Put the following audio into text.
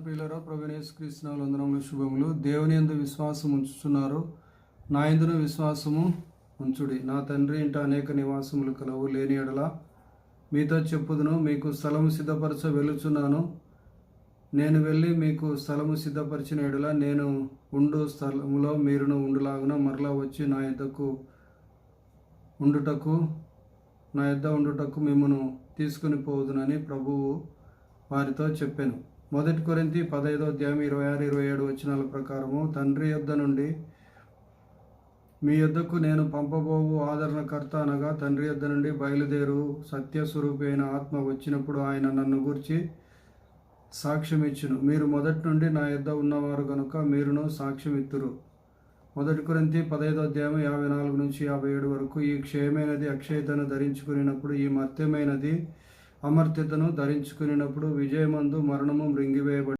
ప్రియులరా, ప్రభువైన యేసుక్రీస్తు నామములో వందనములు, శుభములు. దేవుని యందు విశ్వాసం ఉంచుచున్నారు, నా యందును విశ్వాసము ఉంచుడి. నా తండ్రి ఇంట అనేక నివాసములు కలవు, లేని ఎడల మీతో చెప్పుదును. మీకు స్థలము సిద్ధపరచ వెలుచున్నాను. నేను వెళ్ళి మీకు స్థలము సిద్ధపరిచిన ఎడల నేను ఉండు స్థలములో మీరును ఉండులాగున మరలా వచ్చి నా యొద్ద ఉండుటకు మిమ్మను తీసుకుని పోవుదునని ప్రభువు వారితో చెప్పాను. 1 కొరింథీ 15:26-27 వచనాల ప్రకారము, తండ్రి యొద్ద నుండి మీ యొద్దకు నేను పంపబోవు ఆదరణకర్త అనగా తండ్రి యొద్ద నుండి బయలుదేరు సత్యస్వరూపి అయిన ఆత్మ వచ్చినప్పుడు ఆయన నన్ను గూర్చి సాక్ష్యమిచ్చును. మీరు మొదటి నుండి నా యొద్ద ఉన్నవారు కనుక మీరును సాక్ష్యమిత్తురు. 1 కొరింథీ 15:54-57 వరకు, ఈ క్షయమైనది అక్షయతను ధరించుకున్నప్పుడు, ఈ మర్త్యమైనది అమర్త్యతను ధరించుకున్నప్పుడు, విజయమందు మరణము మృంగివేయబడి